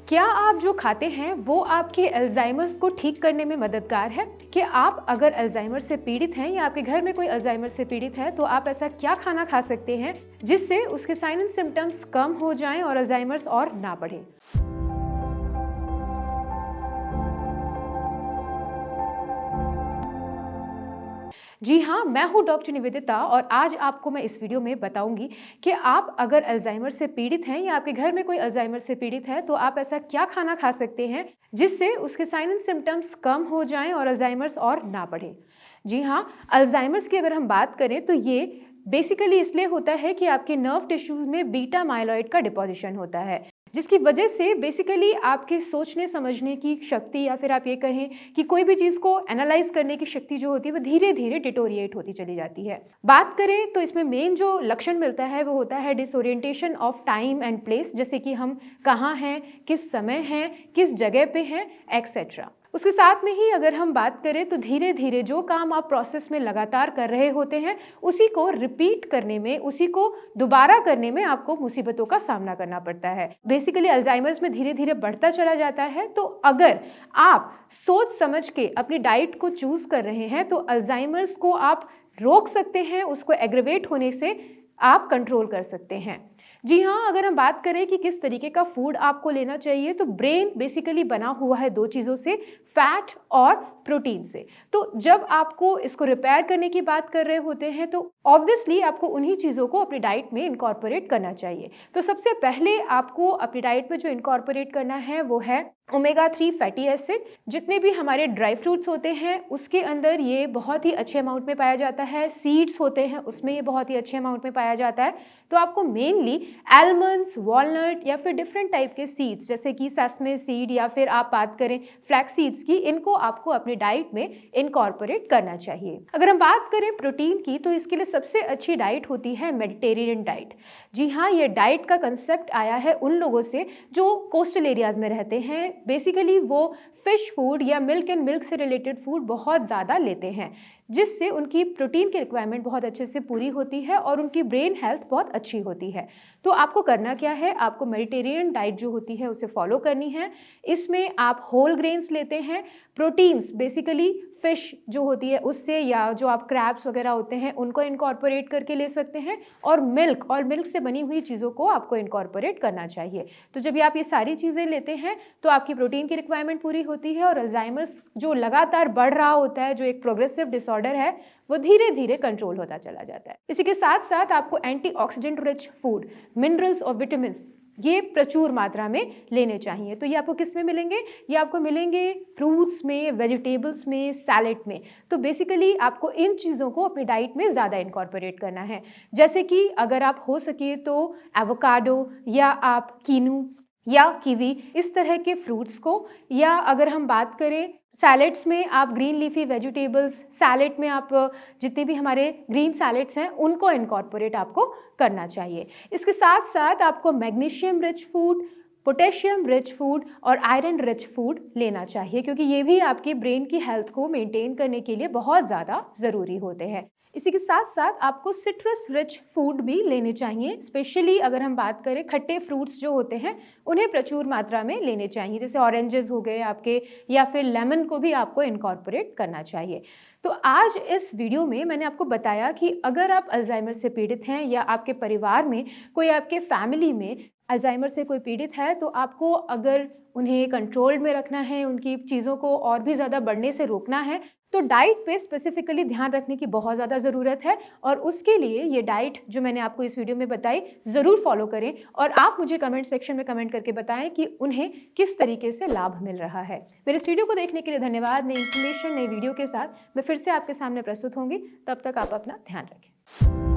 क्या आप जो खाते हैं वो आपके अल्जाइमर्स को ठीक करने में मददगार है? कि आप अगर अल्जाइमर से पीड़ित हैं या आपके घर में कोई अल्जाइमर से पीड़ित है तो आप ऐसा क्या खाना खा सकते हैं जिससे उसके साइन एंड सिम्टम्स कम हो जाएं और अल्जाइमर्स और ना बढ़े। जी हाँ, मैं हूँ डॉक्टर निवेदिता और आज आपको मैं इस वीडियो में बताऊंगी कि आप अगर अल्जाइमर से पीड़ित हैं या आपके घर में कोई अल्जाइमर से पीड़ित है तो आप ऐसा क्या खाना खा सकते हैं जिससे उसके साइन एंड सिम्टम्स कम हो जाएं और अल्जाइमर्स और ना बढ़े। जी हाँ, अल्जाइमर्स की अगर हम बात करें तो ये बेसिकली इसलिए होता है कि आपके नर्व टिश्यूज में बीटा माइलॉइड का डिपोजिशन होता है, जिसकी वजह से बेसिकली आपके सोचने समझने की शक्ति या फिर आप ये कहें कि कोई भी चीज़ को एनालाइज करने की शक्ति जो होती है वो धीरे धीरे डिटोरिएट होती चली जाती है। बात करें तो इसमें मेन जो लक्षण मिलता है वो होता है disorientation of time and place, जैसे कि हम कहाँ हैं, किस समय हैं, किस जगह पे हैं, एक्सेट्रा। उसके साथ में ही अगर हम बात करें तो धीरे धीरे जो काम आप प्रोसेस में लगातार कर रहे होते हैं उसी को रिपीट करने में, उसी को दोबारा करने में आपको मुसीबतों का सामना करना पड़ता है। बेसिकली अल्जाइमर्स में धीरे धीरे बढ़ता चला जाता है। तो अगर आप सोच समझ के अपनी डाइट को चूज कर रहे हैं तो अल्जाइमर्स को आप रोक सकते हैं, उसको एग्रेवेट होने से आप कंट्रोल कर सकते हैं। जी हाँ, अगर हम बात करें कि किस तरीके का फूड आपको लेना चाहिए तो ब्रेन बेसिकली बना हुआ है दो चीज़ों से, फैट और प्रोटीन से। तो जब आपको इसको रिपेयर करने की बात कर रहे होते हैं तो ऑब्वियसली आपको उन्हीं चीज़ों को अपनी डाइट में इनकॉर्पोरेट करना चाहिए। तो सबसे पहले आपको अपनी डाइट में जो इनकॉर्पोरेट करना है वो है ओमेगा 3 फैटी एसिड। जितने भी हमारे ड्राई फ्रूट्स होते हैं उसके अंदर ये बहुत ही अच्छे अमाउंट में पाया जाता है, सीड्स होते हैं उसमें ये बहुत ही अच्छे अमाउंट में पाया जाता है। तो आपको मेनली आलमंड्स, वॉलनट या फिर डिफरेंट टाइप के सीड्स जैसे कि सेसमे सीड या फिर आप बात करें फ्लैक्स सीड्स की, इनको आपको अपनी डाइट में इनकॉर्पोरेट करना चाहिए। अगर हम बात करें प्रोटीन की तो इसके लिए सबसे अच्छी डाइट होती है मेडिटेरेनियन डाइट। जी हाँ, ये डाइट का कंसेप्ट आया है उन लोगों से जो कोस्टल एरियाज में रहते हैं। बेसिकली वो फिश फूड या मिल्क एंड मिल्क से रिलेटेड फूड बहुत ज़्यादा लेते हैं, जिससे उनकी प्रोटीन की रिक्वायरमेंट बहुत अच्छे से पूरी होती है और उनकी ब्रेन हेल्थ बहुत अच्छी होती है। तो आपको करना क्या है, आपको मेडिटेरियन डाइट जो होती है उसे फॉलो करनी है। इसमें आप होल ग्रेन्स लेते हैं, प्रोटीन्स बेसिकली फिश जो होती है उससे या जो आप क्रैब्स वगैरह होते हैं उनको इनकॉर्पोरेट करके ले सकते हैं, और मिल्क से बनी हुई चीज़ों को आपको इनकॉर्पोरेट करना चाहिए। तो जब आप ये सारी चीज़ें लेते हैं तो आपकी प्रोटीन की रिक्वायरमेंट पूरी होती है और अल्जाइमर्स जो लगातार बढ़ रहा होता है, जो एक प्रोग्रेसिव डिसऑर्डर है, वो धीरे धीरे कंट्रोल होता चला जाता है। इसी के साथ साथ आपको एंटीऑक्सीडेंट रिच फूड, मिनरल्स और विटामिन ये प्रचुर मात्रा में लेने चाहिए। तो ये आपको किस में मिलेंगे? ये आपको मिलेंगे फ्रूट्स में, वेजिटेबल्स में, सैलेड में। तो बेसिकली आपको इन चीज़ों को अपनी डाइट में ज़्यादा इनकॉर्पोरेट करना है। जैसे कि अगर आप हो सके तो एवोकाडो या आप कीनू या कीवी, इस तरह के फ्रूट्स को, या अगर हम बात करें सैलेड्स में आप ग्रीन लीफी वेजिटेबल्स, सैलेड में आप जितने भी हमारे ग्रीन सैलेड्स हैं उनको इनकॉर्पोरेट आपको करना चाहिए। इसके साथ साथ आपको magnesium rich food, potassium rich food और आयरन रिच फूड लेना चाहिए, क्योंकि ये भी आपके ब्रेन की हेल्थ को मेंटेन करने के लिए बहुत ज़्यादा ज़रूरी होते हैं। इसी के साथ साथ आपको सिट्रस रिच फूड भी लेने चाहिए। स्पेशली अगर हम बात करें खट्टे फ्रूट्स जो होते हैं उन्हें प्रचुर मात्रा में लेने चाहिए, जैसे ऑरेंजेस हो गए आपके, या फिर लेमन को भी आपको इनकॉर्पोरेट करना चाहिए। तो आज इस वीडियो में मैंने आपको बताया कि अगर आप अल्जाइमर से पीड़ित हैं या आपके परिवार में कोई, आपके फैमिली में अल्जाइमर से कोई पीड़ित है, तो आपको अगर उन्हें कंट्रोल में रखना है, उनकी चीज़ों को और भी ज़्यादा बढ़ने से रोकना है, तो डाइट पे स्पेसिफिकली ध्यान रखने की बहुत ज़्यादा ज़रूरत है। और उसके लिए ये डाइट जो मैंने आपको इस वीडियो में बताई ज़रूर फॉलो करें, और आप मुझे कमेंट सेक्शन में कमेंट करके बताएं कि उन्हें किस तरीके से लाभ मिल रहा है। मेरे इस वीडियो को देखने के लिए धन्यवाद। नई इन्फॉर्मेशन, नई वीडियो के साथ मैं फिर से आपके सामने प्रस्तुत होंगी। तब तक आप अपना ध्यान रखें।